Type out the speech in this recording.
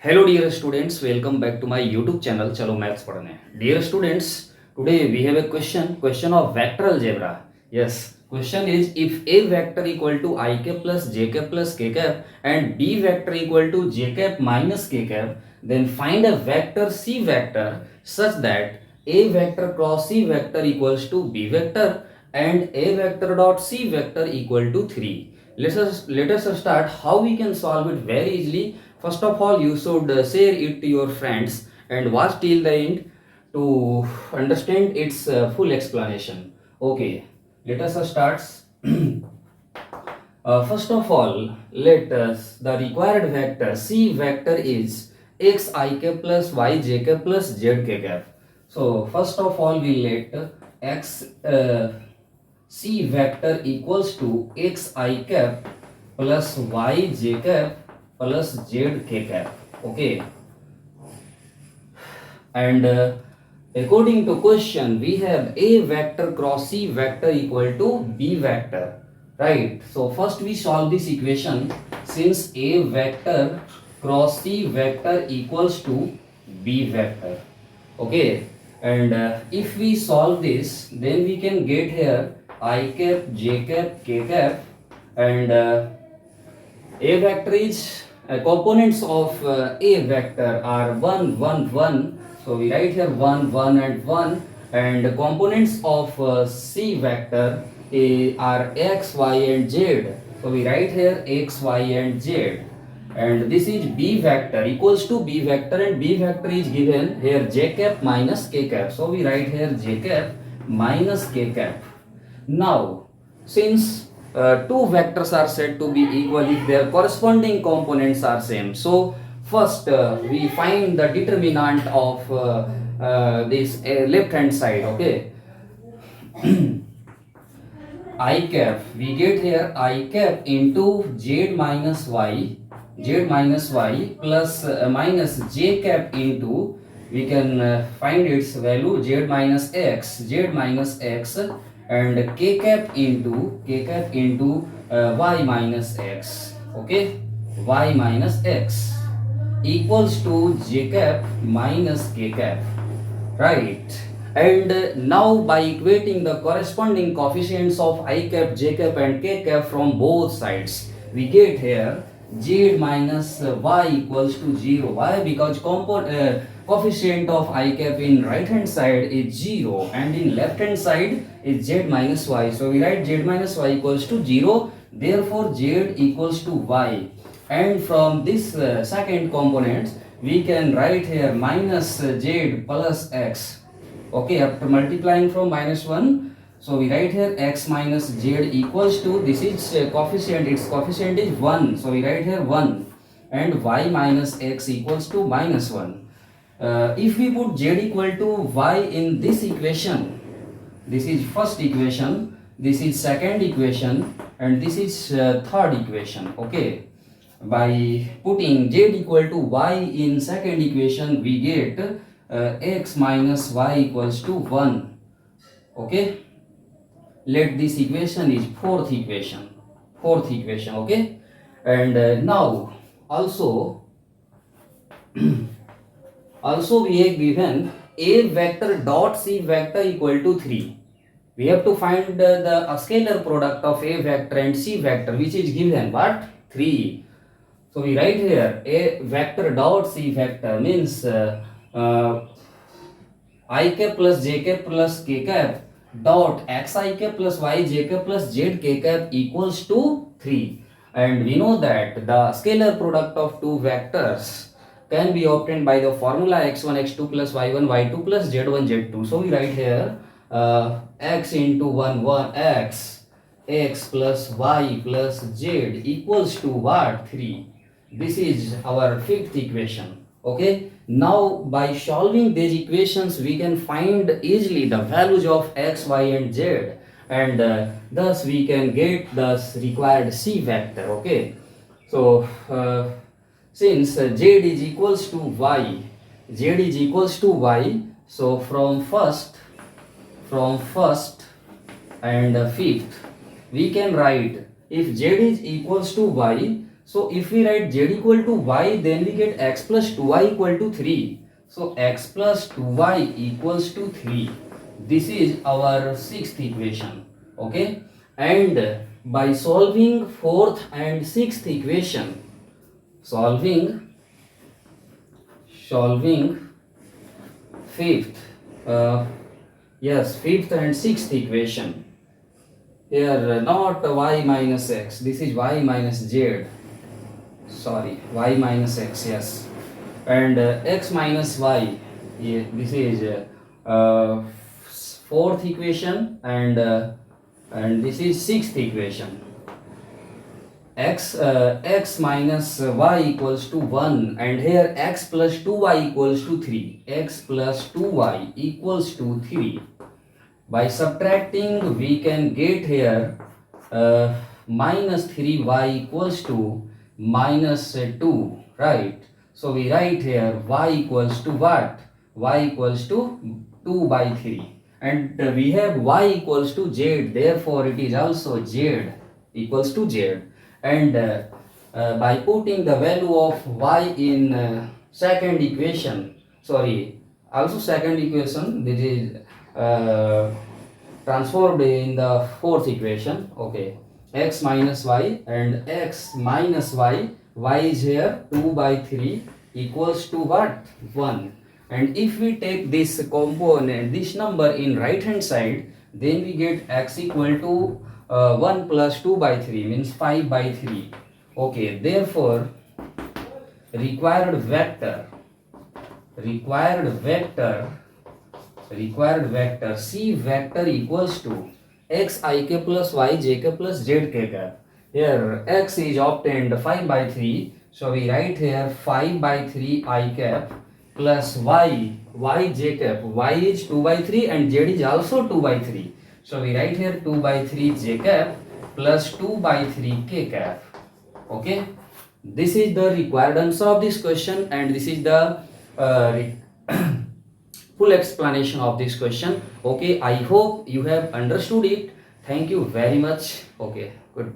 Hello dear students, welcome back to my YouTube channel Chalo Maths पढ़ने. Dear students, today we have a question of vector algebra. Yes, question is if a vector equal to I cap plus j cap plus k cap and b vector equal to j cap minus k cap, then find a vector c vector such that a vector cross c vector equals to b vector and a vector dot c vector equal to 3. Let us start how we can solve it very easily. First of all, you should share it to your friends and watch till the end to understand its full explanation. Okay, let us start. First of all, let us the required vector c vector is x I cap plus y j cap plus z k cap. So first of all, we let x c vector equals to x I cap plus y j cap plus z k cap. Okay, and according to question we have a vector cross c vector equal to b vector, right? So first we solve this equation. Since a vector cross c vector equals to b vector, okay, and if we solve this, then we can get here I cap j cap k cap, and a vector is components of a vector are 1 1 1, so we write here 1 1 and 1, and the components of c vector are x y and z, so we write here x y and z, and this is b vector equals to b vector, and b vector is given here j cap minus k cap, so we write here j cap minus k cap. Now since two vectors are said to be equal if their corresponding components are same, so first we find the determinant of this left hand side. Okay, I cap, we get here I cap into z minus y plus minus j cap into, we can find its value z minus x and k cap into y minus x. Okay, y minus x equals to j cap minus k cap, right? And now by equating the corresponding coefficients of I cap, j cap and k cap from both sides, we get here z minus y equals to 0. Why? Because coefficient of I cap in right hand side is 0 and in left hand side is z minus y. So we write z minus y equals to 0. Therefore z equals to y. And from this second component, we can write here minus z plus x. Okay, after multiplying from minus 1, so we write here x minus z equals to, this is coefficient, its coefficient is 1, so we write here 1, and y minus x equals to minus 1. If we put z equal to y in this equation, this is first equation, this is second equation, and this is third equation. Okay, by putting z equal to y in second equation, we get x minus y equals to 1. Okay, let this equation is fourth equation. Okay, and now also we have given a vector dot c vector equal to 3. We have to find the scalar product of a vector and c vector, which is given what? 3. So we write here a vector dot c vector means I cap plus j cap plus k cap dot x I cap plus y j cap plus z k cap equals to 3. And we know that the scalar product of two vectors can be obtained by the formula x1 x2 plus y1 y2 plus z1 z2. So we write here x into 1 1 x plus y plus z equals to what? 3. This is our fifth equation. Okay, now by solving these equations we can find easily the values of x, y and z, and thus we can get the required c vector. Okay, so since z is equals to y, so from first and fifth we can write, if z is equals to y, So if we write z equal to y, then we get x plus 2y equal to 3. So x plus 2y equals to 3. This is our sixth equation. Okay. And by solving fourth and sixth equation, solving fifth, fifth and sixth equation. Here not y minus x, this is y minus z. Sorry, y minus x, yes. And x minus y, this is fourth equation, and this is sixth equation. X minus y equals to 1, and here x plus 2y equals to 3. X plus 2y equals to 3. By subtracting, we can get here minus 3y equals to minus 2, right? So we write here y equals to what? Y equals to 2 by 3. And we have y equals to z, therefore it is also z equals to z. And by putting the value of y in second equation, this is transformed in the fourth equation. Okay, x minus y and x minus y, y is here 2 by 3 equals to what? 1. And if we take this component, this number in right hand side, then we get x equal to 1 plus 2 by 3 means 5 by 3. Okay, therefore required vector C vector equals to xik plus yjk plus zk. Here x is obtained 5 by 3, so we write here 5 by 3 I cap plus yj cap. Y is 2 by 3 and z is also 2 by 3, so we write here 2 by 3 j cap plus 2 by 3 k cap. Okay, this is the required answer of this question, and this is the full explanation of this question. Okay, I hope you have understood it. Thank you very much. Okay, good.